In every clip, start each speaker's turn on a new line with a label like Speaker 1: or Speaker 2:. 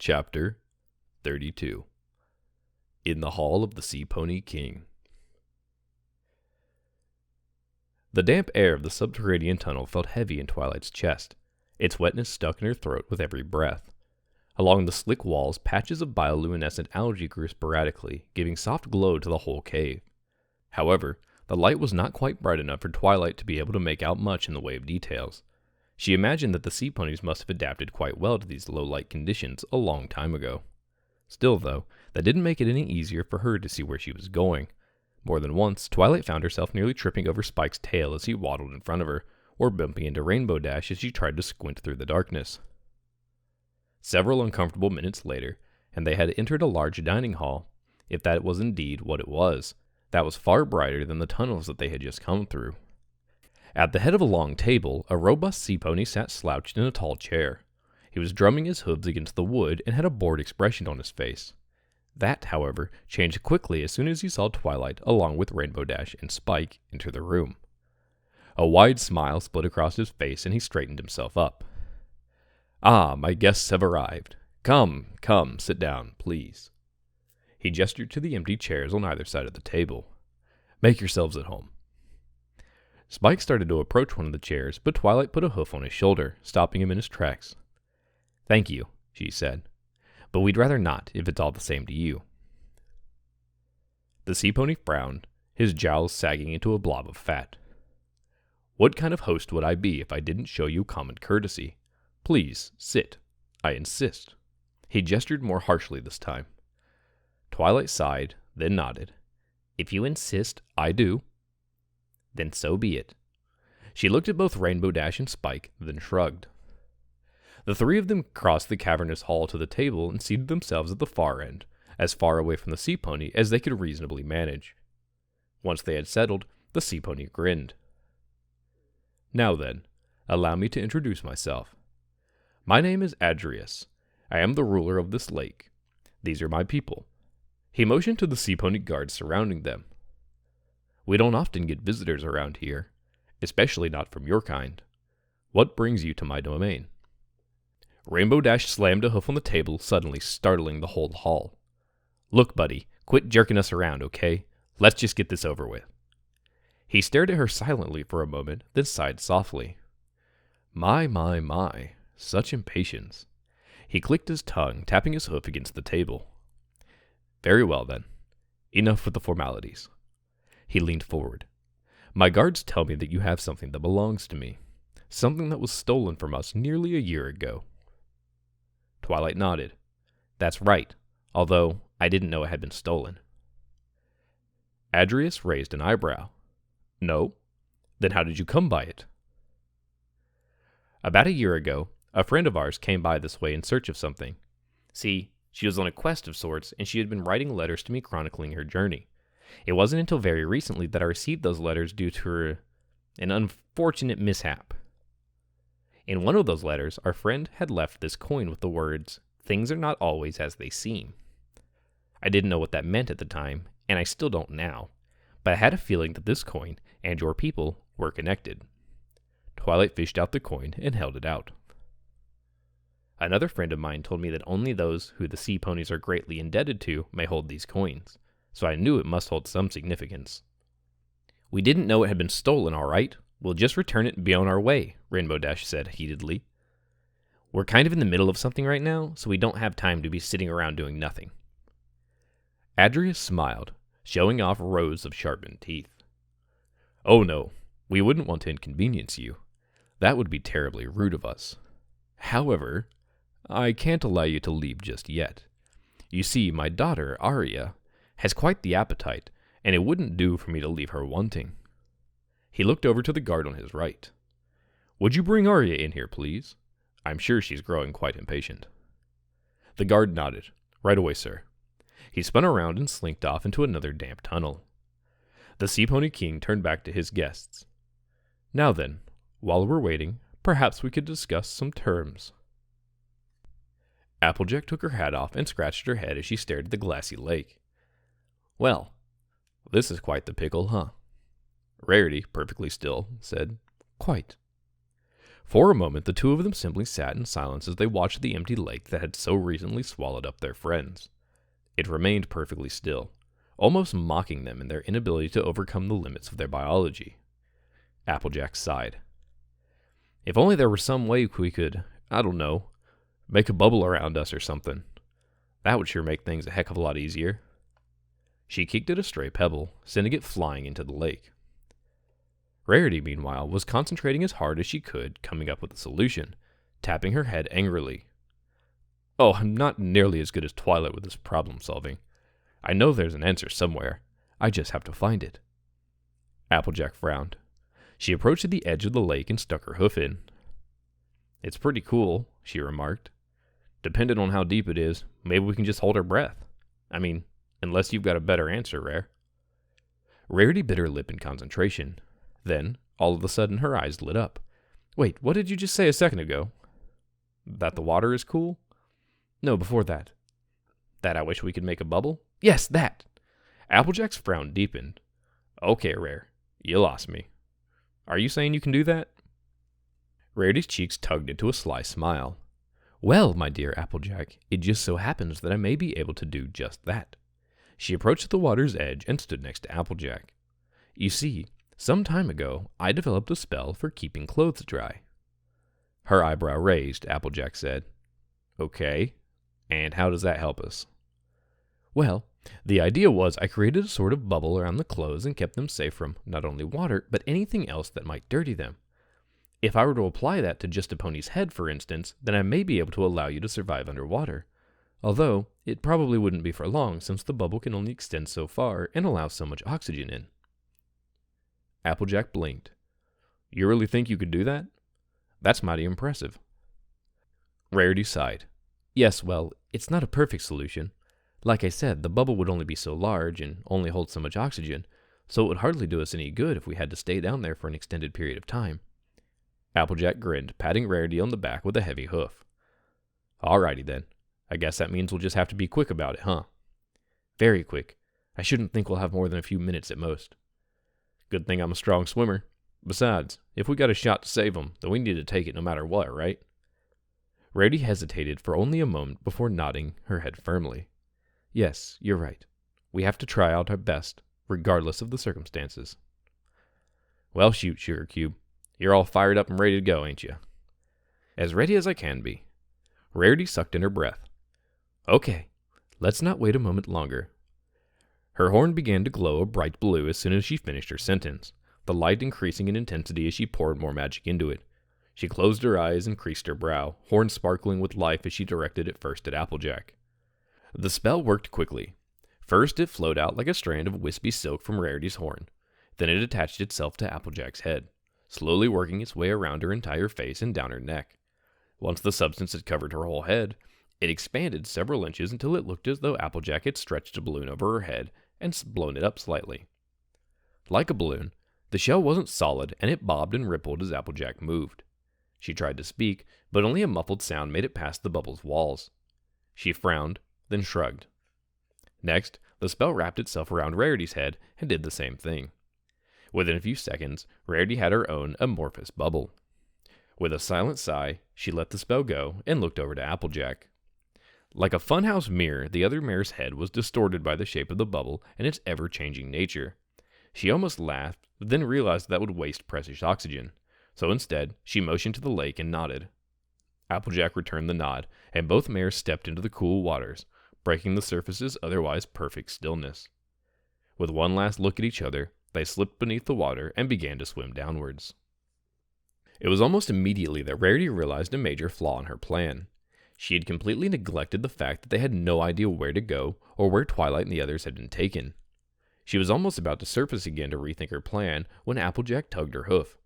Speaker 1: Chapter 32 In the Hall of the Sea Pony King. The damp air of the subterranean tunnel felt heavy in Twilight's chest. Its wetness stuck in her throat with every breath. Along the slick walls, patches of bioluminescent algae grew sporadically, giving soft glow to the whole cave. However, the light was not quite bright enough for Twilight to be able to make out much in the way of details. She imagined that the sea ponies must have adapted quite well to these low-light conditions a long time ago. Still, though, that didn't make it any easier for her to see where she was going. More than once, Twilight found herself nearly tripping over Spike's tail as he waddled in front of her, or bumping into Rainbow Dash as she tried to squint through the darkness. Several uncomfortable minutes later, and they had entered a large dining hall, if that was indeed what it was, that was far brighter than the tunnels that they had just come through. At the head of a long table, a robust sea pony sat slouched in a tall chair. He was drumming his hooves against the wood and had a bored expression on his face. That, however, changed quickly as soon as he saw Twilight along with Rainbow Dash and Spike enter the room. A wide smile split across his face and he straightened himself up. "Ah, my guests have arrived. Come, sit down, please." He gestured to the empty chairs on either side of the table. "Make yourselves at home." Spike started to approach one of the chairs, but Twilight put a hoof on his shoulder, stopping him in his tracks. "Thank you," she said, "but we'd rather not, if it's all the same to you." The sea pony frowned, his jowls sagging into a blob of fat. "What kind of host would I be if I didn't show you common courtesy? Please, sit. I insist." He gestured more harshly this time. Twilight sighed, then nodded. "If you insist, I do." "Then so be it." She looked at both Rainbow Dash and Spike, then shrugged. The three of them crossed the cavernous hall to the table and seated themselves at the far end, as far away from the sea pony as they could reasonably manage. Once they had settled, the sea pony grinned. "Now then, allow me to introduce myself. My name is Adrius. I am the ruler of this lake. These are my people." He motioned to the sea pony guards surrounding them. "We don't often get visitors around here, especially not from your kind. What brings you to my domain?" Rainbow Dash slammed a hoof on the table, suddenly startling the whole hall. "Look, buddy, quit jerking us around, okay? Let's just get this over with." He stared at her silently for a moment, then sighed softly. My, such impatience. He clicked his tongue, tapping his hoof against the table. "Very well, then. Enough with the formalities." He leaned forward. "My guards tell me that you have something that belongs to me. Something that was stolen from us nearly a year ago." Twilight nodded. "That's right, although I didn't know it had been stolen." Adrius raised an eyebrow. "No? Then how did you come by it?" "About a year ago, a friend of ours came by this way in search of something. See, she was on a quest of sorts, and she had been writing letters to me chronicling her journey. It wasn't until very recently that I received those letters due to an unfortunate mishap. In one of those letters, our friend had left this coin with the words, 'Things are not always as they seem.' I didn't know what that meant at the time, and I still don't now, but I had a feeling that this coin and your people were connected." Twilight fished out the coin and held it out. "Another friend of mine told me that only those who the sea ponies are greatly indebted to may hold these coins, so I knew it must hold some significance." "We didn't know it had been stolen, all right. We'll just return it and be on our way," Rainbow Dash said heatedly. "We're kind of in the middle of something right now, so we don't have time to be sitting around doing nothing." Adrius smiled, showing off rows of sharpened teeth. "Oh no, we wouldn't want to inconvenience you. That would be terribly rude of us. However, I can't allow you to leave just yet. You see, my daughter, Arya, has quite the appetite, and it wouldn't do for me to leave her wanting." He looked over to the guard on his right. "Would you bring Arya in here, please? I'm sure she's growing quite impatient." The guard nodded. "Right away, sir." He spun around and slinked off into another damp tunnel. The Sea Pony King turned back to his guests. "Now then, while we're waiting, perhaps we could discuss some terms." Applejack took her hat off and scratched her head as she stared at the glassy lake. "Well, this is quite the pickle, huh?" Rarity, perfectly still, said, "Quite." For a moment, the two of them simply sat in silence as they watched the empty lake that had so recently swallowed up their friends. It remained perfectly still, almost mocking them in their inability to overcome the limits of their biology. Applejack sighed. If only there were some way we could, I don't know, make a bubble around us or something. That would sure make things a heck of a lot easier. She kicked at a stray pebble, sending it flying into the lake. Rarity, meanwhile, was concentrating as hard as she could, coming up with a solution, tapping her head angrily. Oh, I'm not nearly as good as Twilight with this problem solving. I know there's an answer somewhere. I just have to find it. Applejack frowned. She approached the edge of the lake and stuck her hoof in. It's pretty cool, she remarked. Depending on how deep it is, maybe we can just hold our breath. I mean, unless you've got a better answer, Rare. Rarity bit her lip in concentration. Then, all of a sudden, her eyes lit up. Wait, what did you just say a second ago? That the water is cool? No, before that. That I wish we could make a bubble? Yes, that! Applejack's frown deepened. Okay, Rare, you lost me. Are you saying you can do that? Rarity's cheeks tugged into a sly smile. Well, my dear Applejack, it just so happens that I may be able to do just that. She approached the water's edge and stood next to Applejack. You see, some time ago, I developed a spell for keeping clothes dry. Her eyebrow raised, Applejack said. Okay, and how does that help us? Well, the idea was I created a sort of bubble around the clothes and kept them safe from not only water, but anything else that might dirty them. If I were to apply that to just a pony's head, for instance, then I may be able to allow you to survive underwater. Although, it probably wouldn't be for long since the bubble can only extend so far and allow so much oxygen in. Applejack blinked. You really think you could do that? That's mighty impressive. Rarity sighed. Yes, well, it's not a perfect solution. Like I said, the bubble would only be so large and only hold so much oxygen, so it would hardly do us any good if we had to stay down there for an extended period of time. Applejack grinned, patting Rarity on the back with a heavy hoof. Alrighty then. I guess that means we'll just have to be quick about it, huh? Very quick. I shouldn't think we'll have more than a few minutes at most. Good thing I'm a strong swimmer. Besides, if we got a shot to save them, then we need to take it no matter what, right? Rarity hesitated for only a moment before nodding her head firmly. Yes, you're right. We have to try out our best, regardless of the circumstances. Well, shoot, Sugar Cube. You're all fired up and ready to go, ain't you? As ready as I can be. Rarity sucked in her breath. Okay, let's not wait a moment longer. Her horn began to glow a bright blue as soon as she finished her sentence, the light increasing in intensity as she poured more magic into it. She closed her eyes and creased her brow, horn sparkling with life as she directed it first at Applejack. The spell worked quickly. First, it flowed out like a strand of wispy silk from Rarity's horn. Then it attached itself to Applejack's head, slowly working its way around her entire face and down her neck. Once the substance had covered her whole head, it expanded several inches until it looked as though Applejack had stretched a balloon over her head and blown it up slightly. Like a balloon, the shell wasn't solid, and it bobbed and rippled as Applejack moved. She tried to speak, but only a muffled sound made it past the bubble's walls. She frowned, then shrugged. Next, the spell wrapped itself around Rarity's head and did the same thing. Within a few seconds, Rarity had her own amorphous bubble. With a silent sigh, she let the spell go and looked over to Applejack. Like a funhouse mirror, the other mare's head was distorted by the shape of the bubble and its ever-changing nature. She almost laughed, then realized that would waste precious oxygen. So instead, she motioned to the lake and nodded. Applejack returned the nod, and both mares stepped into the cool waters, breaking the surface's otherwise perfect stillness. With one last look at each other, they slipped beneath the water and began to swim downwards. It was almost immediately that Rarity realized a major flaw in her plan. She had completely neglected the fact that they had no idea where to go or where Twilight and the others had been taken. She was almost about to surface again to rethink her plan when Applejack tugged her hoof.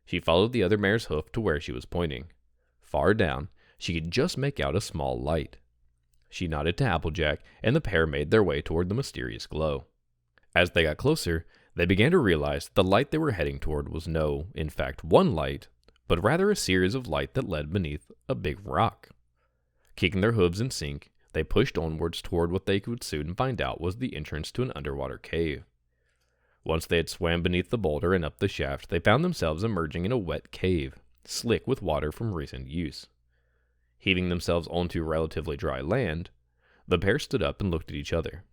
Speaker 1: She followed the other mare's hoof to where she was pointing. Far down, she could just make out a small light. She nodded to Applejack, and the pair made their way toward the mysterious glow. As they got closer, they began to realize the light they were heading toward was in fact, one light, but rather a series of light that led beneath a big rock. Kicking their hooves in sync, they pushed onwards toward what they would soon find out was the entrance to an underwater cave. Once they had swam beneath the boulder and up the shaft, they found themselves emerging in a wet cave. slick with water from recent use. Heaving themselves onto relatively dry land, the pair stood up and looked at each other.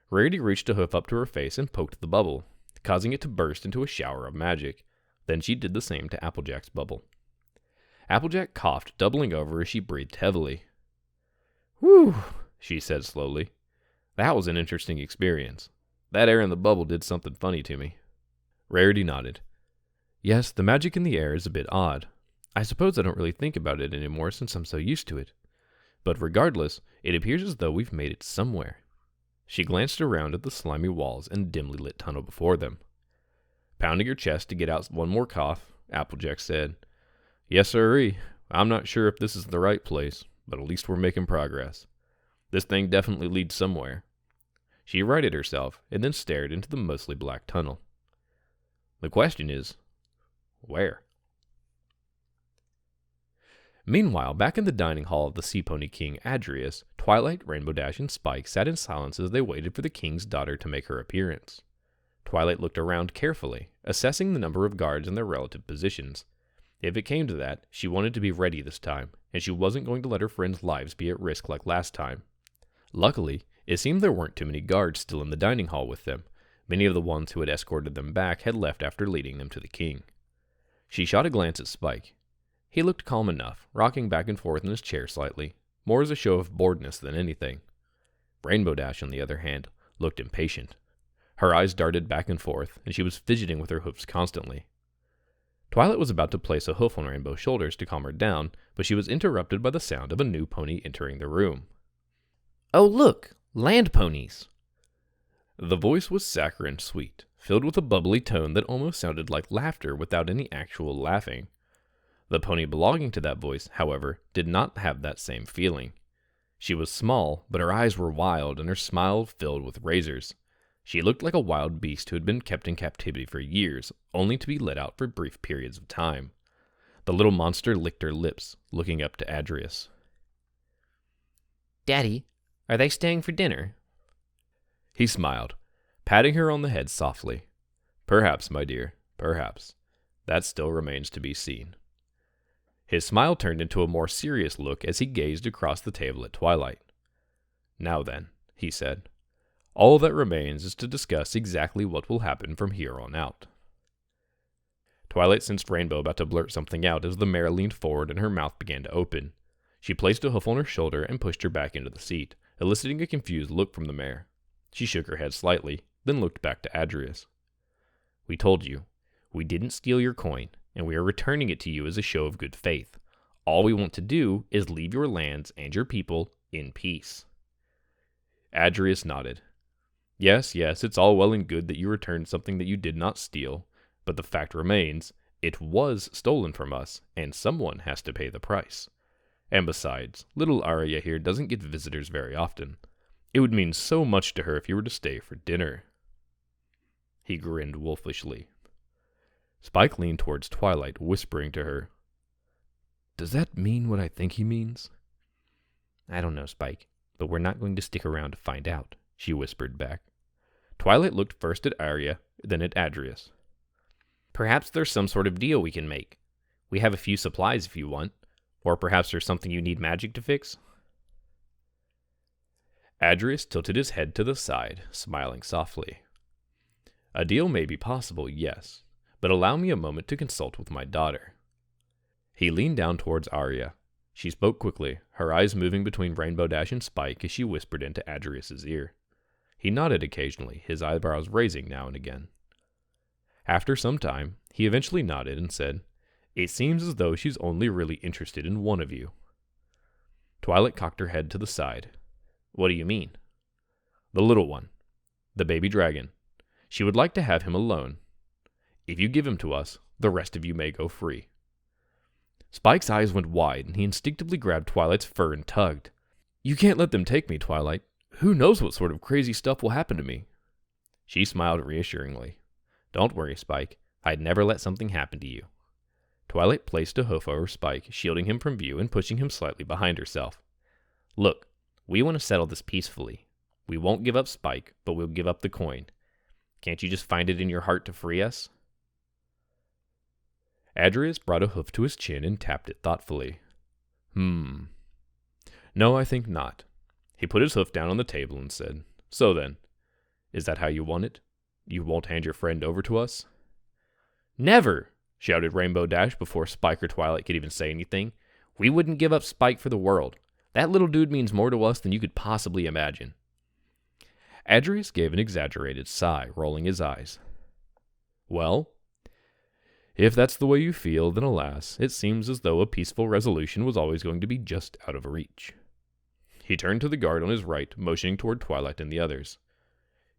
Speaker 1: Rarity reached a hoof up to her face and poked the bubble, causing it to burst into a shower of magic. Then she did the same to Applejack's bubble. Applejack coughed, doubling over as she breathed heavily. "Whew," she said slowly. "That was an interesting experience. That air in the bubble did something funny to me." Rarity nodded. "Yes, the magic in the air is a bit odd. I suppose I don't really think about it anymore since I'm so used to it. But regardless, it appears as though we've made it somewhere." She glanced around at the slimy walls and dimly lit tunnel before them. Pounding her chest to get out one more cough, Applejack said, "Yes, sirree. I'm not sure if this is the right place, but at least we're making progress. This thing definitely leads somewhere." She righted herself and then stared into the mostly black tunnel. "The question is, where?" Meanwhile, back in the dining hall of the Sea Pony King Adrius, Twilight, Rainbow Dash, and Spike sat in silence as they waited for the king's daughter to make her appearance. Twilight looked around carefully, assessing the number of guards and their relative positions. If it came to that, she wanted to be ready this time, and she wasn't going to let her friends' lives be at risk like last time. Luckily, it seemed there weren't too many guards still in the dining hall with them. Many of the ones who had escorted them back had left after leading them to the king. She shot a glance at Spike. He looked calm enough, rocking back and forth in his chair slightly, more as a show of boredness than anything. Rainbow Dash, on the other hand, looked impatient. Her eyes darted back and forth, and she was fidgeting with her hoofs constantly. Twilight was about to place a hoof on Rainbow's shoulders to calm her down, but she was interrupted by the sound of a new pony entering the room. "Oh, look! Land ponies!" The voice was saccharine sweet, filled with a bubbly tone that almost sounded like laughter without any actual laughing. The pony belonging to that voice, however, did not have that same feeling. She was small, but her eyes were wild and her smile filled with razors. She looked like a wild beast who had been kept in captivity for years, only to be let out for brief periods of time. The little monster licked her lips, looking up to Adrius. "Daddy, are they staying for dinner?" He smiled, patting her on the head softly. "Perhaps, my dear, perhaps. That still remains to be seen." His smile turned into a more serious look as he gazed across the table at Twilight. "Now then," he said, "all that remains is to discuss exactly what will happen from here on out." Twilight sensed Rainbow about to blurt something out as the mare leaned forward and her mouth began to open. She placed a hoof on her shoulder and pushed her back into the seat, eliciting a confused look from the mare. She shook her head slightly, then looked back to Adrius. "We told you. We didn't steal your coin, and we are returning it to you as a show of good faith. All we want to do is leave your lands and your people in peace." Adrius nodded. Yes, it's all well and good that you returned something that you did not steal, but the fact remains, it was stolen from us, and someone has to pay the price. And besides, little Arya here doesn't get visitors very often. It would mean so much to her if you were to stay for dinner. He grinned wolfishly. Spike leaned towards Twilight, whispering to her, "Does that mean what I think he means?" "I don't know, Spike, but we're not going to stick around to find out," she whispered back. Twilight looked first at Arya, then at Adrius. "Perhaps there's some sort of deal we can make. We have a few supplies if you want. Or perhaps there's something you need magic to fix?" Adrius tilted his head to the side, smiling softly. "A deal may be possible, yes, but allow me a moment to consult with my daughter." He leaned down towards Arya. She spoke quickly, her eyes moving between Rainbow Dash and Spike as she whispered into Adrius's ear. He nodded occasionally, his eyebrows raising now and again. After some time, he eventually nodded and said, "It seems as though she's only really interested in one of you." Twilight cocked her head to the side. "What do you mean?" "The little one. The baby dragon. She would like to have him alone. If you give him to us, the rest of you may go free." Spike's eyes went wide, and he instinctively grabbed Twilight's fur and tugged. "You can't let them take me, Twilight. Who knows what sort of crazy stuff will happen to me?" She smiled reassuringly. "Don't worry, Spike. I'd never let something happen to you." Twilight placed a hoof over Spike, shielding him from view and pushing him slightly behind herself. "Look, we want to settle this peacefully. We won't give up Spike, but we'll give up the coin. Can't you just find it in your heart to free us?" Adrius brought a hoof to his chin and tapped it thoughtfully. No, I think not. He put his hoof down on the table and said, So then, is that how you want it? You won't hand your friend over to us? Never! Shouted Rainbow Dash before Spike or Twilight could even say anything. We wouldn't give up Spike for the world. That little dude means more to us than you could possibly imagine. Adrius gave an exaggerated sigh, rolling his eyes. Well, if that's the way you feel, then alas, it seems as though a peaceful resolution was always going to be just out of reach. He turned to the guard on his right, motioning toward Twilight and the others.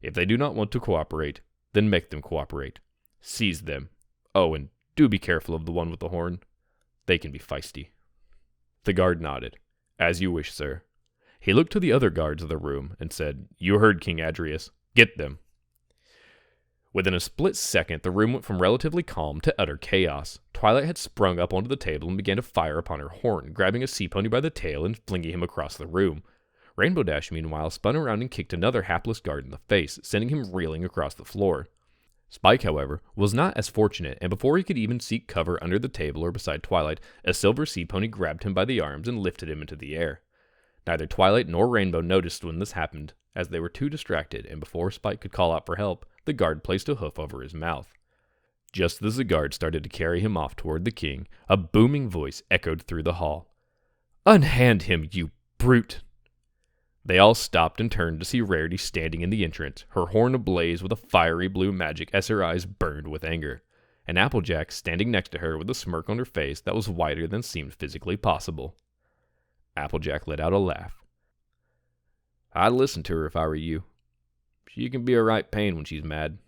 Speaker 1: If they do not want to cooperate, then make them cooperate. Seize them. Oh, and do be careful of the one with the horn. They can be feisty. The guard nodded. As you wish, sir. He looked to the other guards of the room and said, You heard King Adrius. Get them. Within a split second, the room went from relatively calm to utter chaos. Twilight had sprung up onto the table and began to fire upon her horn, grabbing a sea pony by the tail and flinging him across the room. Rainbow Dash, meanwhile, spun around and kicked another hapless guard in the face, sending him reeling across the floor. Spike, however, was not as fortunate, and before he could even seek cover under the table or beside Twilight, a silver sea pony grabbed him by the arms and lifted him into the air. Neither Twilight nor Rainbow noticed when this happened, as they were too distracted, and before Spike could call out for help, the guard placed a hoof over his mouth. Just as the guard started to carry him off toward the king, a booming voice echoed through the hall. Unhand him, you brute! They all stopped and turned to see Rarity standing in the entrance, her horn ablaze with a fiery blue magic as her eyes burned with anger, and Applejack standing next to her with a smirk on her face that was wider than seemed physically possible. Applejack let out a laugh. I'd listen to her if I were you. She can be a right pain when she's mad.